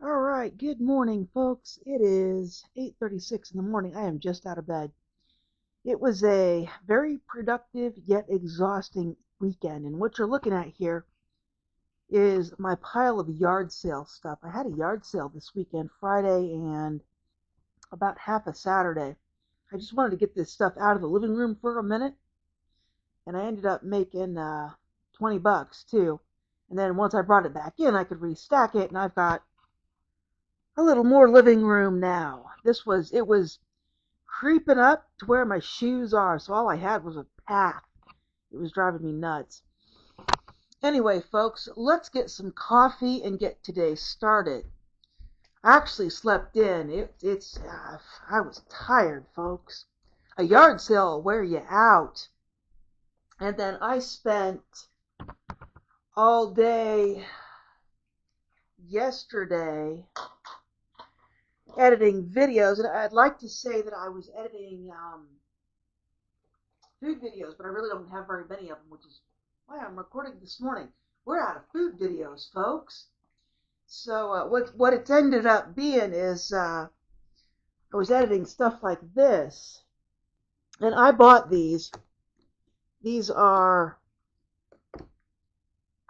All right, good morning, folks. It is 8:36 in the morning. I am just out of bed. It was a very productive yet exhausting weekend, and what you're looking at here is my pile of yard sale stuff. I had a yard sale this weekend, Friday and about half a Saturday. I just wanted to get this stuff out of the living room for a minute, and I ended up making $20 too. And then once I brought it back in, I could restack it, and I've got a little more living room now. It was creeping up to where my shoes are, so all I had was a path. It was driving me nuts. Anyway, folks, let's get some coffee and get today started. I actually slept in. I was tired, folks. A yard sale will wear you out. And then I spent all day yesterday editing videos, and I'd like to say that I was editing food videos, but I really don't have very many of them, which is why I'm recording this morning. We're out of food videos, folks. So what it's ended up being is I was editing stuff like this, and I bought these. These are,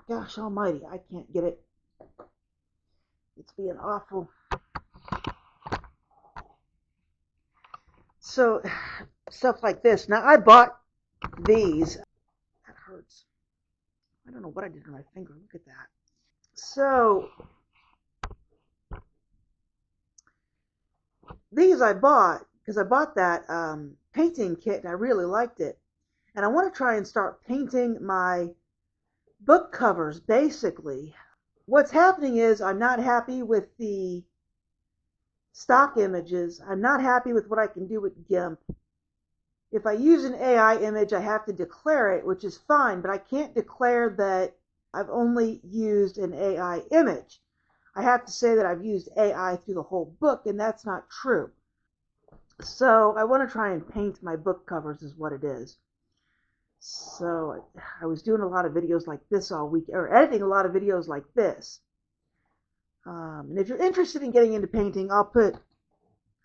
gosh almighty, I can't get it. It's being awful. So stuff like this. Now I bought these. That hurts. I don't know what I did to my finger. Look at that. So these I bought because I bought that painting kit and I really liked it. And I want to try and start painting my book covers, basically. What's happening is I'm not happy with the stock images. I'm not happy with what I can do with GIMP. If I use an AI image, I have to declare it, which is fine, but I can't declare that I've only used an AI image. I have to say that I've used AI through the whole book, and that's not true. So I want to try and paint my book covers is what it is. So I was doing a lot of videos like this all week, or editing a lot of videos like this. And if you're interested in getting into painting, I'll put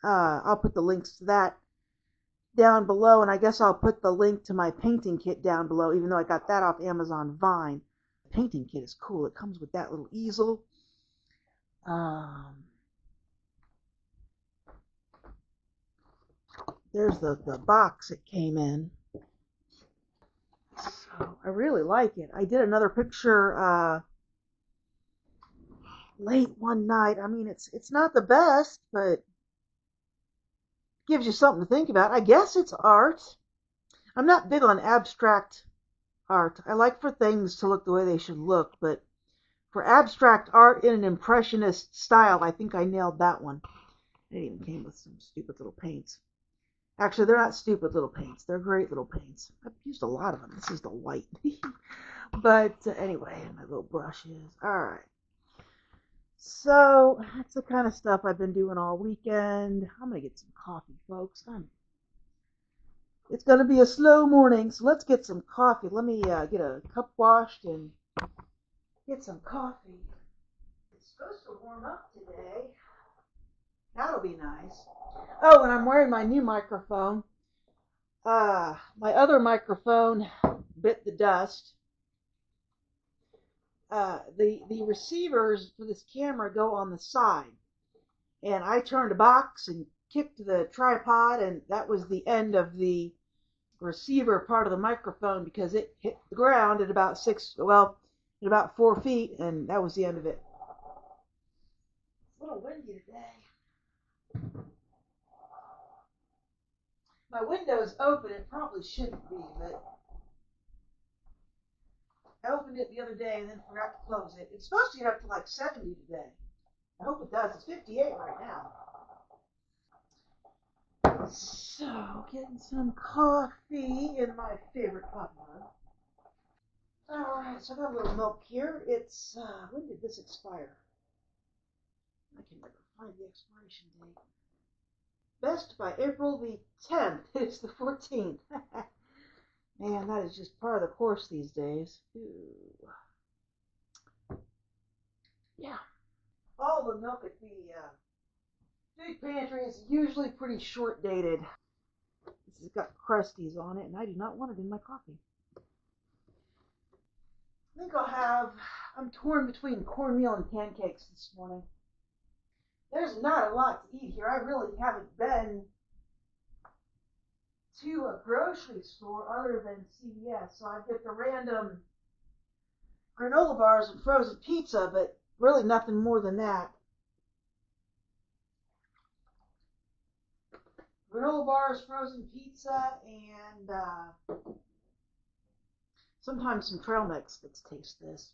the links to that down below, and I guess I'll put the link to my painting kit down below, even though I got that off Amazon Vine. The painting kit is cool. It comes with that little easel. There's the box it came in. So I really like it. I did another picture late one night. I mean, it's not the best, but gives you something to think about. I guess it's art. I'm not big on abstract art. I like for things to look the way they should look, but for abstract art in an impressionist style, I think I nailed that one. It even came with some stupid little paints. Actually, they're not stupid little paints. They're great little paints. I've used a lot of them. This is the white. But anyway, my little brushes. All right. So that's the kind of stuff I've been doing all weekend. I'm going to get some coffee, folks. It's going to be a slow morning, so let's get some coffee. Let me get a cup washed and get some coffee. It's supposed to warm up today. That'll be nice. Oh, and I'm wearing my new microphone. My other microphone bit the dust. The receivers for this camera go on the side, and I turned a box and kicked the tripod, and that was the end of the receiver part of the microphone because it hit the ground at about at about 4 feet, and that was the end of it. It's a little windy today. My window's open. It probably shouldn't be, but I opened it the other day and then forgot to close it. It's supposed to get up to like 70 today. I hope it does. It's 58 right now. So, getting some coffee in my favorite coffee mug. Alright, so I got a little milk here. When did this expire? I can never find the expiration date. Best by April the 10th. It's the 14th. Man, that is just part of the course these days. Ooh. Yeah. All the milk at the food pantry is usually pretty short dated. This has got crusties on it, and I do not want it in my coffee. I think I'm torn between cornmeal and pancakes this morning. There's not a lot to eat here. I really haven't been to a grocery store other than CVS, so I get the random granola bars and frozen pizza, but really nothing more than that. Granola bars, frozen pizza, and sometimes some trail mix. Let's taste this.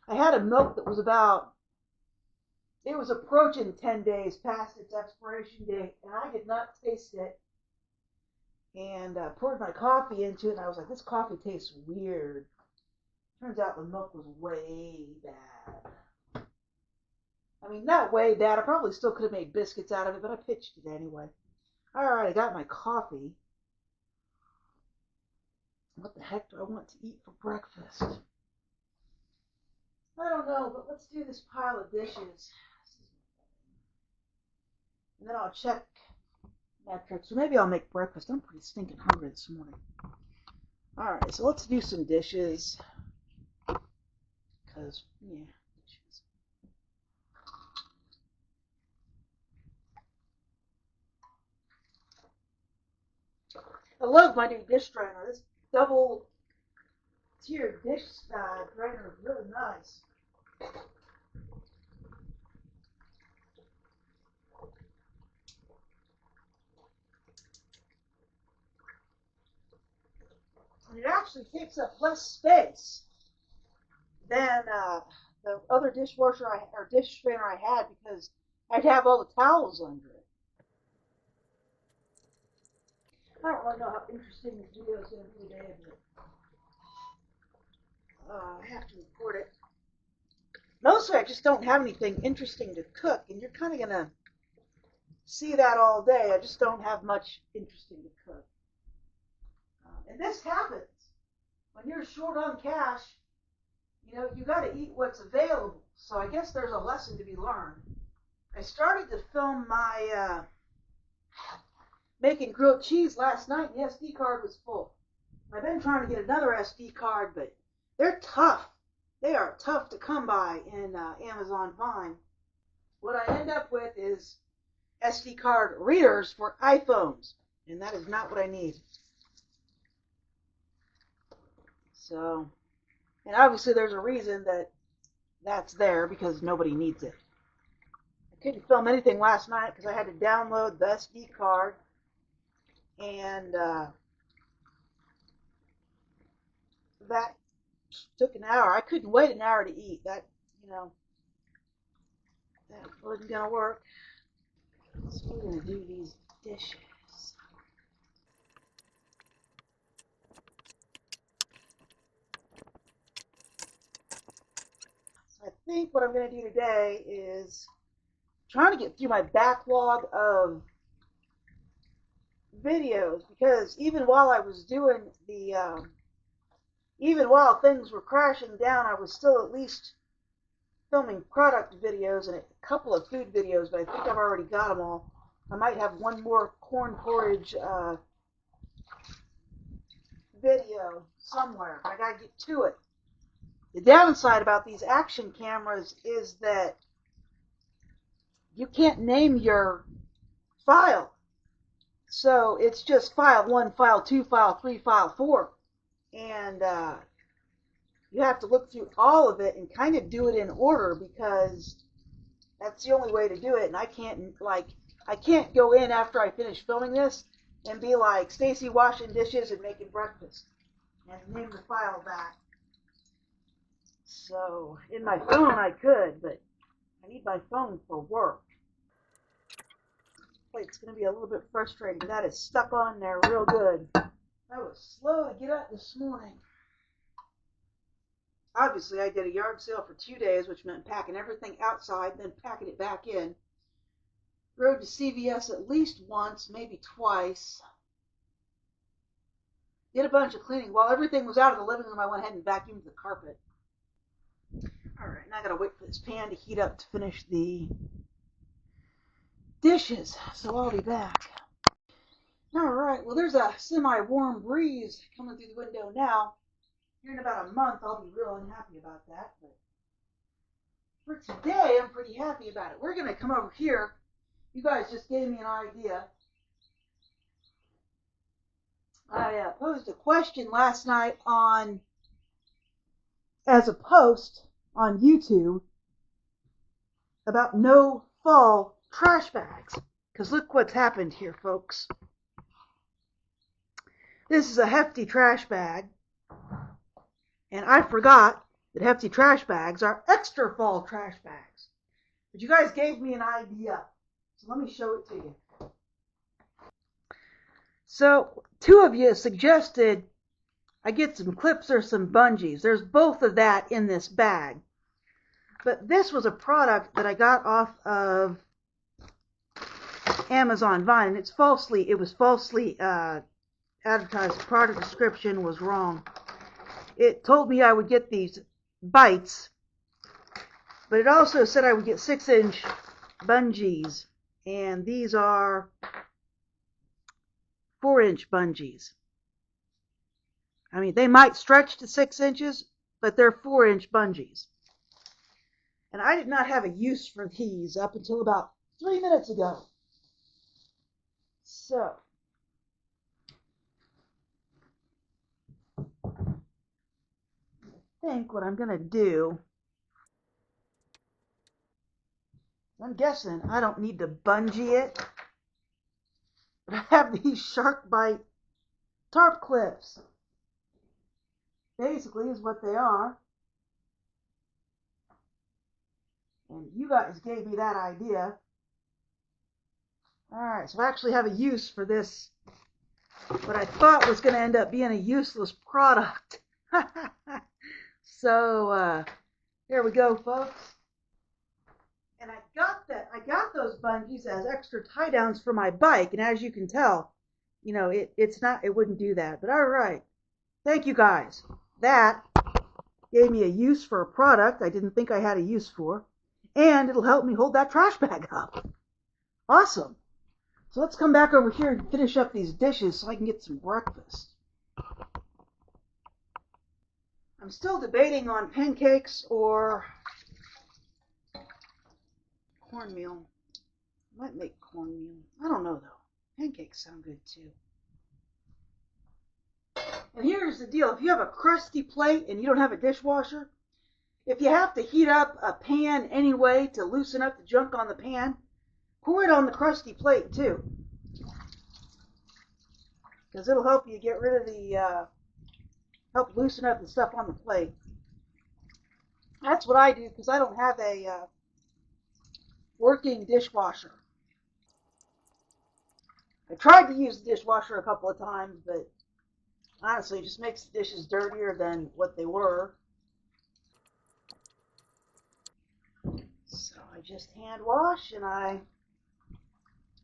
I had a milk that was it was approaching 10 days past its expiration date, and I did not taste it. And poured my coffee into it, and I was like, this coffee tastes weird. Turns out the milk was way bad. I mean, not way bad. I probably still could have made biscuits out of it, but I pitched it anyway. All right, I got my coffee. What the heck do I want to eat for breakfast? I don't know, but let's do this pile of dishes. And then I'll check metrics. Or maybe I'll make breakfast. I'm pretty stinking hungry this morning. Alright, so let's do some dishes. Because, yeah, dishes. I love my new dish drainer. This double tier dish drainer is really nice. And it actually takes up less space than the other dish drainer I had, because I'd have all the towels under it. I don't really know how interesting this video is going to be today, but I have to record it. Mostly I just don't have anything interesting to cook, and you're kind of going to see that all day. I just don't have much interesting to cook. And this happens. When you're short on cash, you got to eat what's available. So I guess there's a lesson to be learned. I started to film my making grilled cheese last night, and the SD card was full. I've been trying to get another SD card, but they're tough. They are tough to come by in Amazon Vine. What I end up with is SD card readers for iPhones, and that is not what I need. So, and obviously there's a reason that's there, because nobody needs it. I couldn't film anything last night because I had to download the SD card, and that took an hour. I couldn't wait an hour to eat. That wasn't gonna work. So we're gonna do these dishes. So I think what I'm gonna do today is trying to get through my backlog of videos, because even while I was doing even while things were crashing down, I was still at least filming product videos and a couple of food videos, but I think I've already got them all. I might have one more corn porridge video somewhere, but I gotta get to it. The downside about these action cameras is that you can't name your file. So it's just file 1, file 2, file 3, file 4. And you have to look through all of it and kind of do it in order, because that's the only way to do it. And I can't go in after I finish filming this and be like, Stacy washing dishes and making breakfast, and name the file that. So in my phone I could, but I need my phone for work. It's going to be a little bit frustrating. That is stuck on there real good. I was slow to get up this morning. Obviously, I did a yard sale for 2 days, which meant packing everything outside, then packing it back in. Rode to CVS at least once, maybe twice. Did a bunch of cleaning. While everything was out of the living room, I went ahead and vacuumed the carpet. Alright, now I gotta wait for this pan to heat up to finish the dishes, so I'll be back. Alright, well there's a semi-warm breeze coming through the window now. Here in about a month I'll be real unhappy about that, but for today I'm pretty happy about it. We're gonna come over here. You guys just gave me an idea. I posed a question last night as a post on YouTube about no fall trash bags. Because look what's happened here, folks. This is a hefty trash bag. And I forgot that hefty trash bags are extra fall trash bags. But you guys gave me an idea. So let me show it to you. So, two of you suggested I get some clips or some bungees. There's both of that in this bag. But this was a product that I got off of Amazon Vine, and it was falsely advertised. The product description was wrong. It told me I would get these bites, but it also said I would get 6-inch bungees, and these are 4-inch bungees. I mean, they might stretch to 6 inches, but they're 4-inch bungees. And I did not have a use for these up until about 3 minutes ago. So, I think what I'm going to do, I'm guessing I don't need to bungee it, but I have these shark bite tarp clips. Basically is what they are. And you guys gave me that idea. Alright, so I actually have a use for this, what I thought was going to end up being a useless product. So, here we go, folks. And I got those bungees as extra tie downs for my bike, and as you can tell, you know, it wouldn't do that. But alright. Thank you guys. That gave me a use for a product I didn't think I had a use for, and it'll help me hold that trash bag up. Awesome. So let's come back over here and finish up these dishes so I can get some breakfast. I'm still debating on pancakes or cornmeal. I might make cornmeal. I don't know though. Pancakes sound good too. And here's the deal. If you have a crusty plate and you don't have a dishwasher, if you have to heat up a pan anyway to loosen up the junk on the pan, pour it on the crusty plate too. Because it'll help you get rid of help loosen up the stuff on the plate. That's what I do because I don't have a working dishwasher. I tried to use the dishwasher a couple of times, but honestly, it just makes the dishes dirtier than what they were. So I just hand wash and I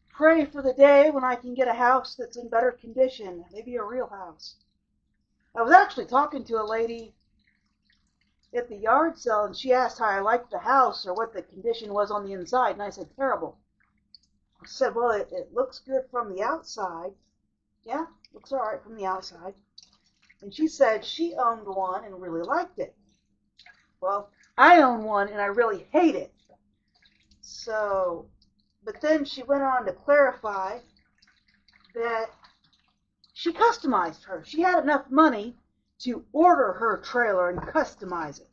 pray for the day when I can get a house that's in better condition, maybe a real house. I was actually talking to a lady at the yard sale, and she asked how I liked the house or what the condition was on the inside, and I said, terrible. I said, well, it looks good from the outside. Yeah, looks all right from the outside. And she said she owned one and really liked it. Well, I own one and I really hate it. So, but then she went on to clarify that she customized her. She had enough money to order her trailer and customize it.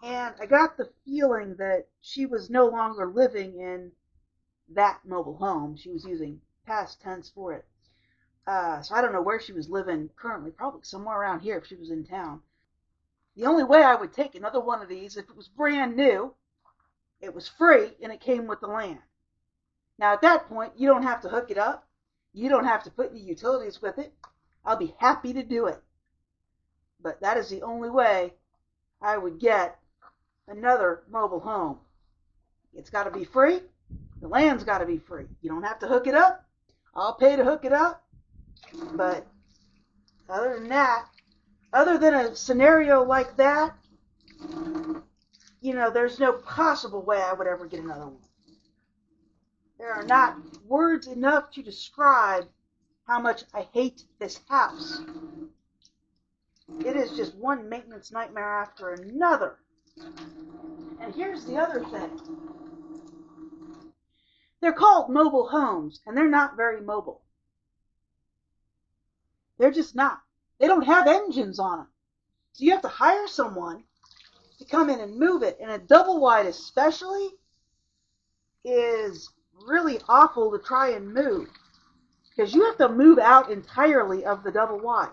And I got the feeling that she was no longer living in that mobile home. She was using past tense for it. So I don't know where she was living currently, probably somewhere around here if she was in town. The only way I would take another one of these, if it was brand new, it was free, and it came with the land. Now at that point, you don't have to hook it up. You don't have to put any utilities with it. I'll be happy to do it. But that is the only way I would get another mobile home. It's got to be free. The land's got to be free. You don't have to hook it up. I'll pay to hook it up. But other than that, other than a scenario like that, There's no possible way I would ever get another one. There are not words enough to describe how much I hate this house. It is just one maintenance nightmare after another. And here's the other thing. They're called mobile homes, and they're not very mobile. They're just not. They don't have engines on them. So you have to hire someone to come in and move it. And a double wide especially is really awful to try and move, because you have to move out entirely of the double wide.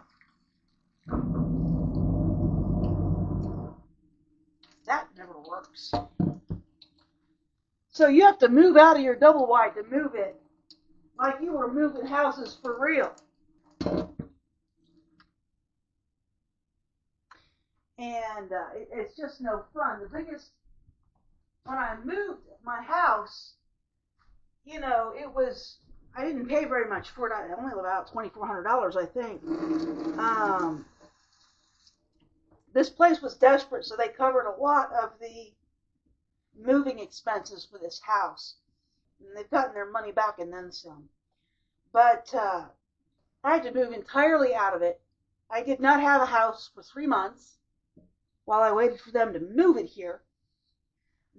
That never works. So you have to move out of your double wide to move it, like you were moving houses for real. And it's just no fun. When I moved my house, I didn't pay very much for it. I only about $2,400, I think. This place was desperate, so they covered a lot of the moving expenses for this house. And they've gotten their money back and then some. But I had to move entirely out of it. I did not have a house for 3 months while I waited for them to move it here.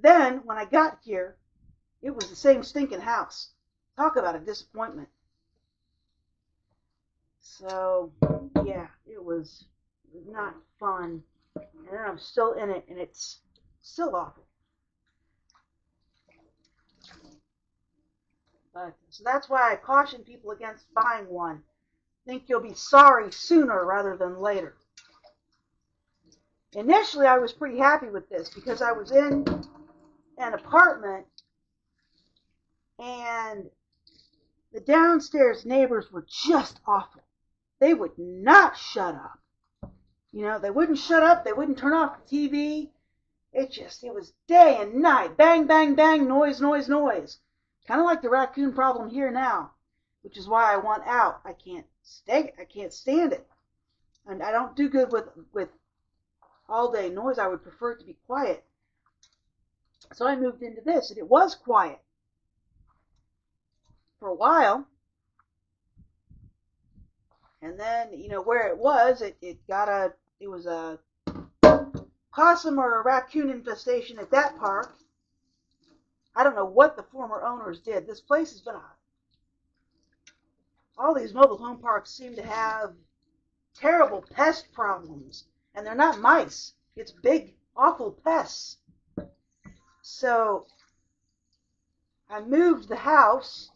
Then, when I got here, it was the same stinking house. Talk about a disappointment. So, yeah, it was not fun. And I'm still in it, and it's still awful. So that's why I caution people against buying one. Think you'll be sorry sooner rather than later. Initially, I was pretty happy with this because I was in an apartment and the downstairs neighbors were just awful. They would not shut up. They wouldn't shut up. They wouldn't turn off the TV. It was day and night. Bang, bang, bang, noise, noise, noise. Kind of like the raccoon problem here now, which is why I want out. I can't stand it. And I don't do good with all day noise. I would prefer it to be quiet. So I moved into this, and it was quiet for a while. And then, where it was, it was a possum or a raccoon infestation at that park. I don't know what the former owners did. This place has been all these mobile home parks seem to have terrible pest problems. And they're not mice. It's big, awful pests. So I moved the house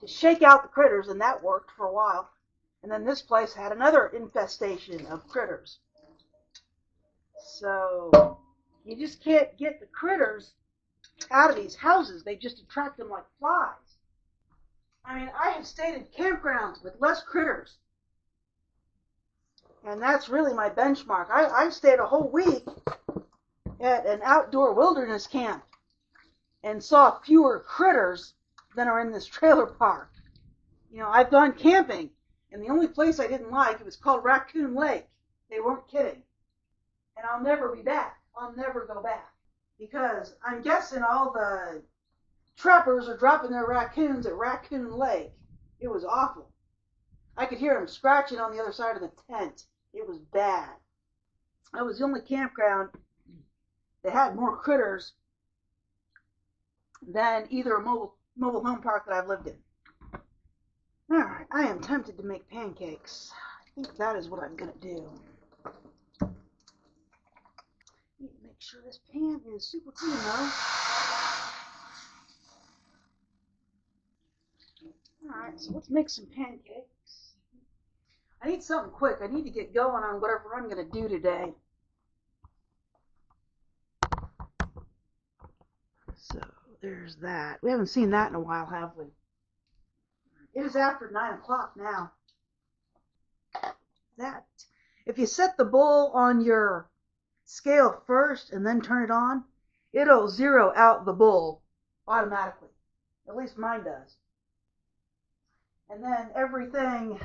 to shake out the critters, and that worked for a while. And then this place had another infestation of critters. So you just can't get the critters out of these houses. They just attract them like flies. I mean, I have stayed in campgrounds with less critters. And that's really my benchmark. I stayed a whole week at an outdoor wilderness camp and saw fewer critters than are in this trailer park. I've gone camping, and the only place I didn't like, it was called Raccoon Lake. They weren't kidding. And I'll never be back. I'll never go back. Because I'm guessing all the trappers are dropping their raccoons at Raccoon Lake. It was awful. I could hear them scratching on the other side of the tent. It was bad. It was the only campground that had more critters than either a mobile home park that I've lived in. Alright, I am tempted to make pancakes. I think that is what I'm going to do. Need to make sure this pan is super clean though. Alright, so let's make some pancakes. I need something quick. I need to get going on whatever I'm going to do today. So there's that. We haven't seen that in a while, have we? It is after 9 o'clock now. If you set the bowl on your scale first and then turn it on, it'll zero out the bowl automatically. At least mine does. And then everything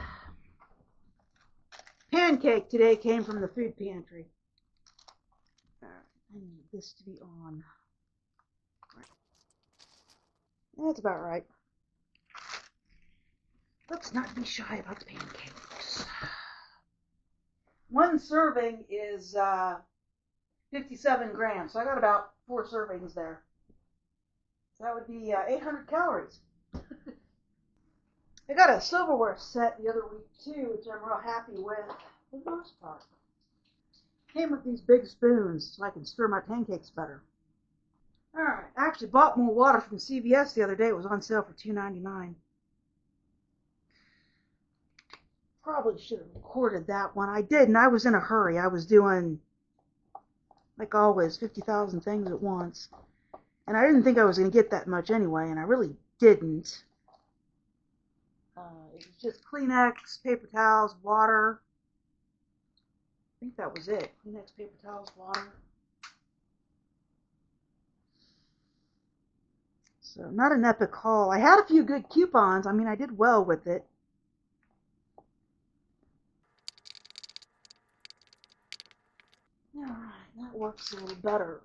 pancake today came from the food pantry. Alright, I need this to be on. Right. That's about right. Let's not be shy about the pancakes. One serving is 57 grams, so I got about 4 servings there. So that would be 800 calories. I got a silverware set the other week too, which I'm real happy with for the most part. Came with these big spoons so I can stir my pancakes better. Alright, I actually bought more water from CVS the other day. It was on sale for $2.99. Probably should have recorded that one. I didn't. I was in a hurry. I was doing, like always, 50,000 things at once. And I didn't think I was going to get that much anyway, and I really didn't. It was just Kleenex, paper towels, water. I think that was it. Kleenex, paper towels, water. So not an epic haul. I had a few good coupons. I mean, I did well with it. Alright, that works a little better.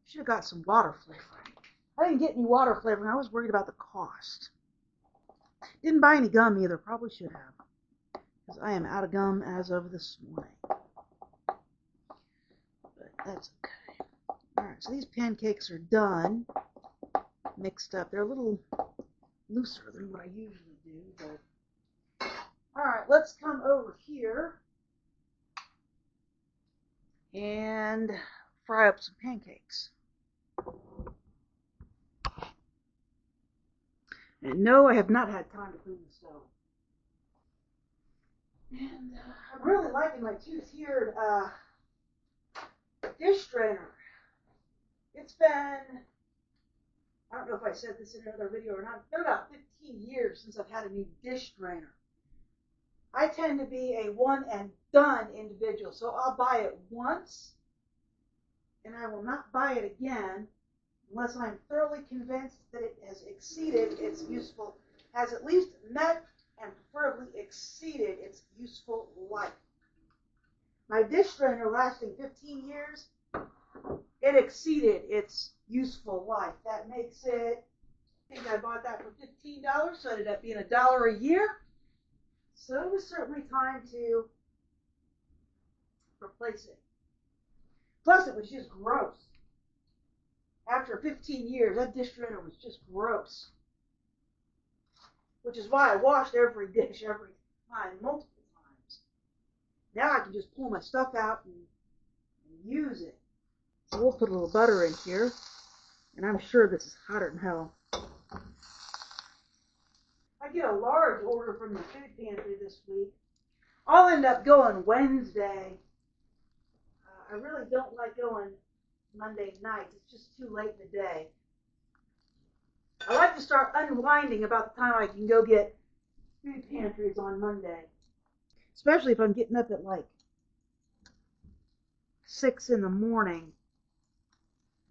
Should have got some water flavoring. I didn't get any water flavoring. I was worried about the cost. Didn't buy any gum either. Probably should have. Because I am out of gum as of this morning. But that's okay. Alright, so these pancakes are done. Mixed up. They're a little looser than what I usually do. But alright, let's come over here and fry up some pancakes. And no, I have not had time to clean the stove. And I'm really liking my two-tiered dish drainer. It's been, I don't know if I said this in another video or not, it's been about 15 years since I've had a new dish drainer. I tend to be a one and done individual, so I'll buy it once and I will not buy it again unless I'm thoroughly convinced that it has exceeded its useful, has at least met and preferably exceeded its useful life. My dish drainer lasting 15 years, it exceeded its useful life. That makes it, I think I bought that for $15, so it ended up being $1 a year. So it was certainly time to replace it. Plus, it was just gross. After 15 years, that dish drainer was just gross. Which is why I washed every dish every time, multiple times. Now I can just pull my stuff out and use it. So we'll put a little butter in here. And I'm sure this is hotter than hell. I get a large order from the food pantry this week. I'll end up going Wednesday. I really don't like going Monday nights. It's just too late in the day. I like to start unwinding about the time I can go get food pantries on Monday. Especially if I'm getting up at like 6 in the morning.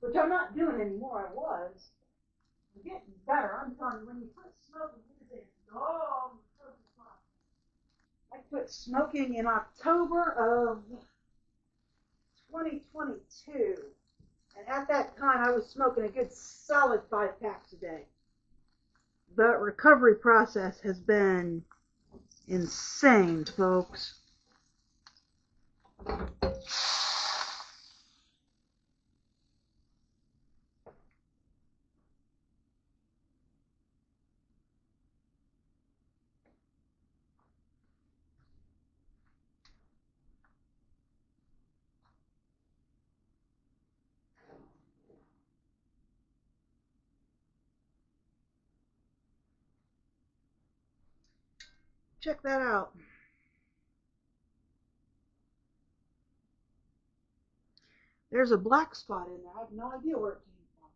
Which I'm not doing anymore. I was. I'm getting better. I'm telling you, when you quit smoking, I quit smoking in October of 2022. And at that time, I was smoking a good solid 5 packs a day. The recovery process has been insane, folks. Check that out. There's a black spot in there. I have no idea where it came from.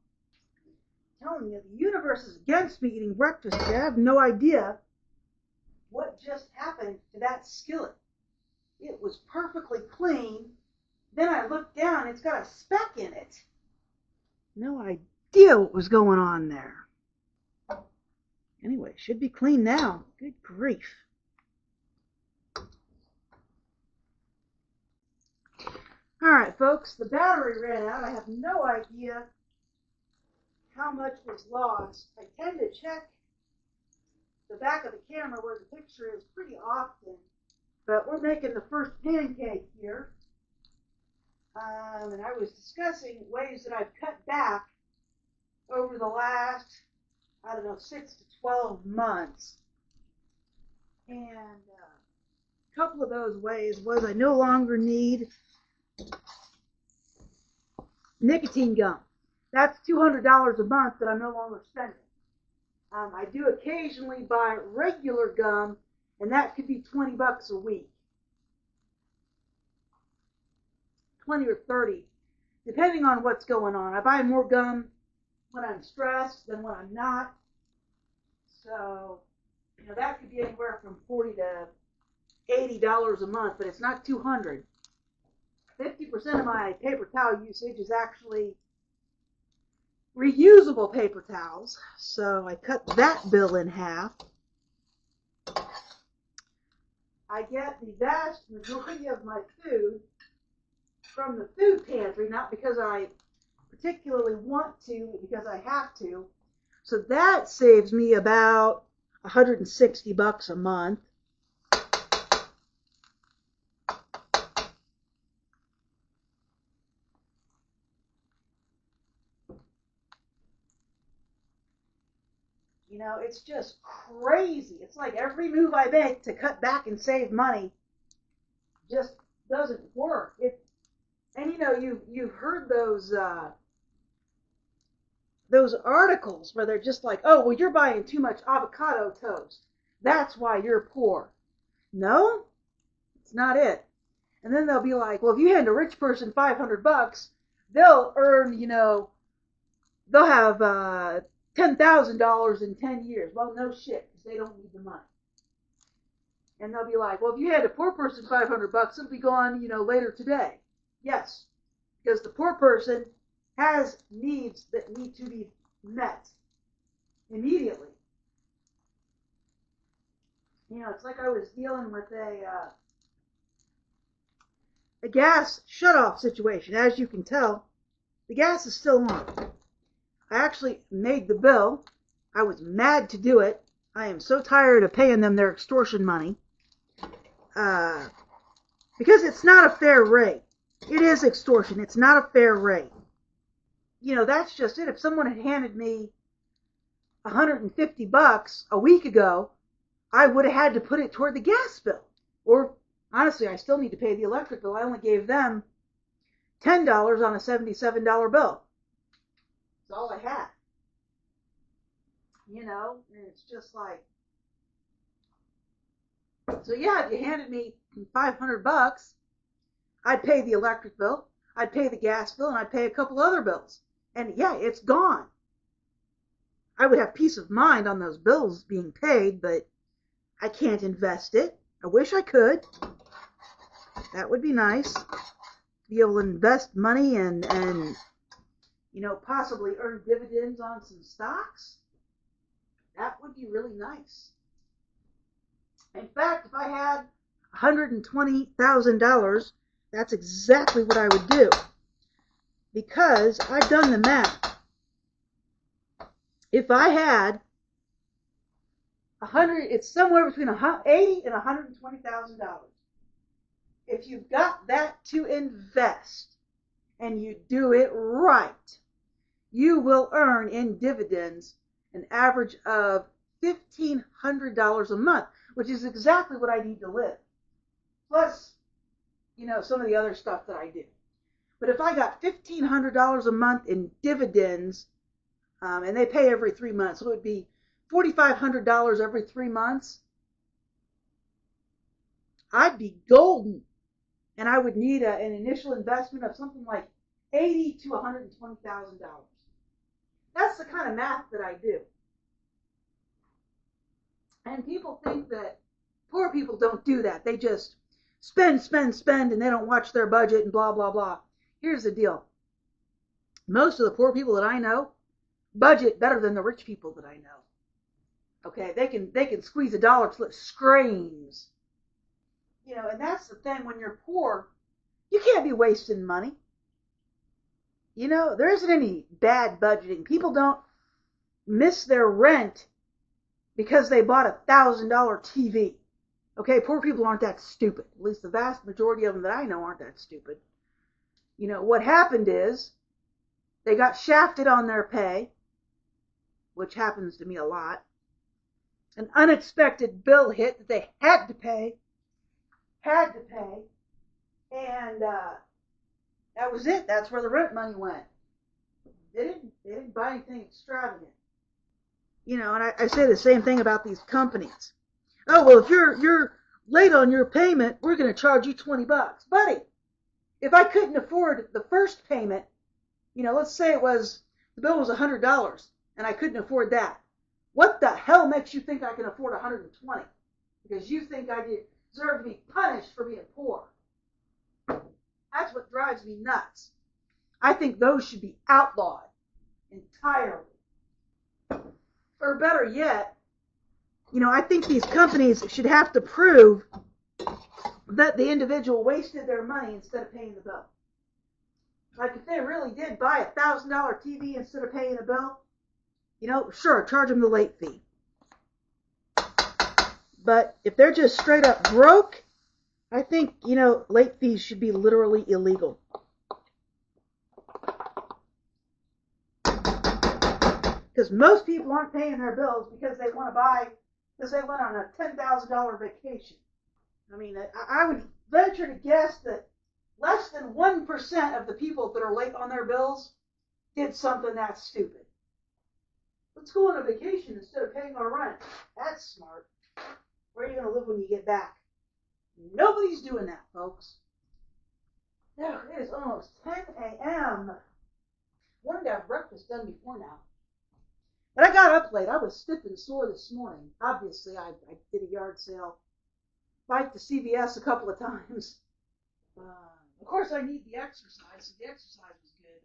I'm telling you, the universe is against me eating breakfast today. I have no idea what just happened to that skillet. It was perfectly clean. Then I looked down, it's got a speck in it. No idea what was going on there. Anyway, should be clean now. Good grief. Alright, folks, the battery ran out. I have no idea how much was lost. I tend to check the back of the camera where the picture is pretty often, but we're making the first pancake here. And I was discussing ways that I've cut back over the last, 6 to 12 months. And a couple of those ways was I no longer need nicotine gum. That's $200 a month that I'm no longer spending. I do occasionally buy regular gum, and that could be $20 a week. 20 or 30, depending on what's going on. I buy more gum when I'm stressed than when I'm not. So, that could be anywhere from $40 to $80 a month, but it's not $200. 50% of my paper towel usage is actually reusable paper towels, so I cut that bill in half. I get the vast majority of my food from the food pantry, not because I particularly want to, but because I have to. So that saves me about $160 a month. It's just crazy. It's like every move I make to cut back and save money just doesn't work. And you've heard those articles where they're just like, oh, well, you're buying too much avocado toast. That's why you're poor. No, it's not it. And then they'll be like, well, if you hand a rich person $500, they'll earn, they'll have $10,000 in 10 years. Well, no shit, because they don't need the money. And they'll be like, well, if you hand a poor person $500, it'll be gone, later today. Yes, because the poor person has needs that need to be met immediately. It's like I was dealing with a gas shutoff situation. As you can tell, the gas is still on. I actually made the bill. I was mad to do it. I am so tired of paying them their extortion money. Because it's not a fair rate. It is extortion. It's not a fair rate. That's just it. If someone had handed me $150 a week ago, I would have had to put it toward the gas bill. Or, honestly, I still need to pay the electric bill. I only gave them $10 on a $77 bill. That's all I had. And it's just like, so yeah, if you handed me $500, I'd pay the electric bill, I'd pay the gas bill, and I'd pay a couple other bills. And yeah, it's gone. I would have peace of mind on those bills being paid, but I can't invest it. I wish I could. That would be nice. Be able to invest money and possibly earn dividends on some stocks. That would be really nice. In fact, if I had $120,000, that's exactly what I would do. Because I've done the math. If I had it's somewhere between $80,000 and $120,000. If you've got that to invest and you do it right, you will earn in dividends an average of $1,500 a month, which is exactly what I need to live. Plus, some of the other stuff that I do. But if I got $1,500 a month in dividends, and they pay every 3 months, so it would be $4,500 every 3 months, I'd be golden. And I would need an initial investment of something like $80,000 to $120,000. That's the kind of math that I do. And people think that poor people don't do that. They just spend, and they don't watch their budget and blah, blah, blah. Here's the deal. Most of the poor people that I know budget better than the rich people that I know. Okay, they can squeeze a dollar till it screams. And that's the thing when you're poor. You can't be wasting money. You know, there isn't any bad budgeting. People don't miss their rent because they bought $1,000 TV. Okay, poor people aren't that stupid. At least the vast majority of them that I know aren't that stupid. You know, what happened is they got shafted on their pay, which happens to me a lot. An unexpected bill hit that they had to pay, and that was it. That's where the rent money went. They didn't buy anything extravagant. You know, and I say the same thing about these companies. Oh well, if you're late on your payment, we're going to charge you $20, buddy. If I couldn't afford the first payment, you know, let's say the bill was $100 and I couldn't afford that. What the hell makes you think I can afford $120? Because you think I deserve to be punished for being poor. That's what drives me nuts. I think those should be outlawed entirely. Or better yet, you know, I think these companies should have to prove that the individual wasted their money instead of paying the bill. Like if they really did buy $1,000 TV instead of paying the bill, you know, sure, charge them the late fee. But if they're just straight up broke, I think, you know, late fees should be literally illegal. Because most people aren't paying their bills because they went on a $10,000 vacation. I mean, I would venture to guess that less than 1% of the people that are late on their bills did something that stupid. Let's go on a vacation instead of paying our rent. That's smart. Where are you going to live when you get back? Nobody's doing that, folks. Now, it is almost 10 a.m. Wanted to have breakfast done before now. But I got up late. I was stiff and sore this morning. Obviously, I did a yard sale. Biked to CVS a couple of times. Of course, I need the exercise, so the exercise was good.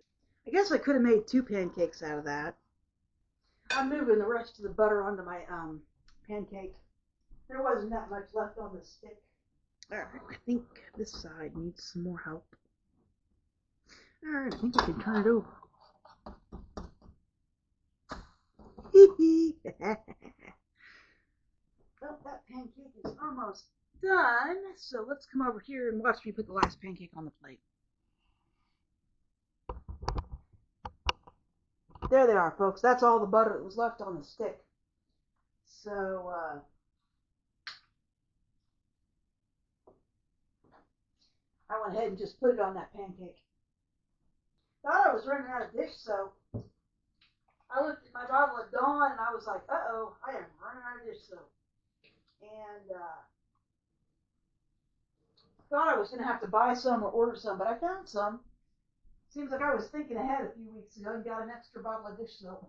I guess I could have made 2 pancakes out of that. I'm moving the rest of the butter onto my pancake. There wasn't that much left on the stick. Alright, I think this side needs some more help. Alright, I think I can turn it over. Well, that pancake is almost done. So let's come over here and watch me put the last pancake on the plate. There they are, folks. That's all the butter that was left on the stick. So, I went ahead and just put it on that pancake. Thought I was running out of dish soap. I looked at my bottle of Dawn and I was like, uh-oh, I am running out of dish soap. And thought I was going to have to buy some or order some, but I found some. Seems like I was thinking ahead a few weeks ago and got an extra bottle of dish soap.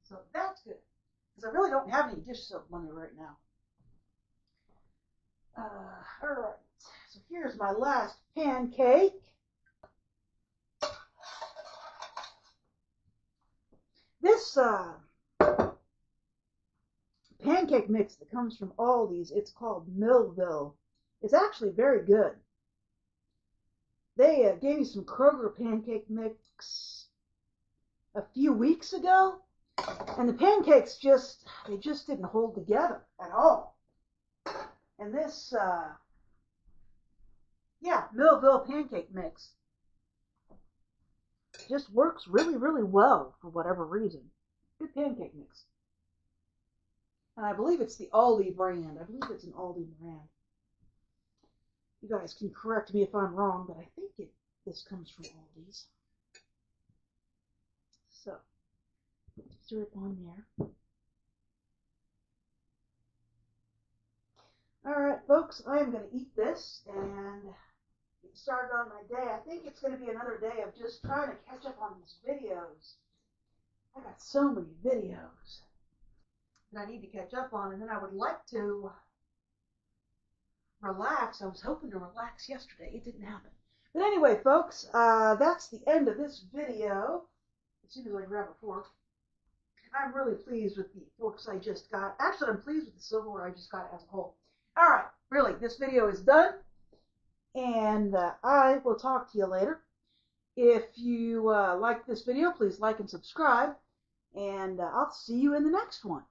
So that's good, because I really don't have any dish soap money right now. All right, so here's my last pancake. This pancake mix that comes from Aldi's, it's called Millville. It's actually very good. They gave me some Kroger pancake mix a few weeks ago, and the pancakes just didn't hold together at all. And this, Millville pancake mix just works really, really well for whatever reason. Good pancake mix. And I believe it's the Aldi brand. I believe it's an Aldi brand. You guys can correct me if I'm wrong, but I think this comes from Aldi's. So, put the syrup on there. Alright, folks, I am going to eat this and get started on my day. I think it's going to be another day of just trying to catch up on these videos. I got so many videos that I need to catch up on, and then I would like to relax. I was hoping to relax yesterday. It didn't happen. But anyway, folks, that's the end of this video. As soon as I grab a fork. I'm really pleased with the forks I just got. Actually, I'm pleased with the silverware I just got as a whole. Alright, really, this video is done. and I will talk to you later. If you like this video, please like and subscribe, and I'll see you in the next one.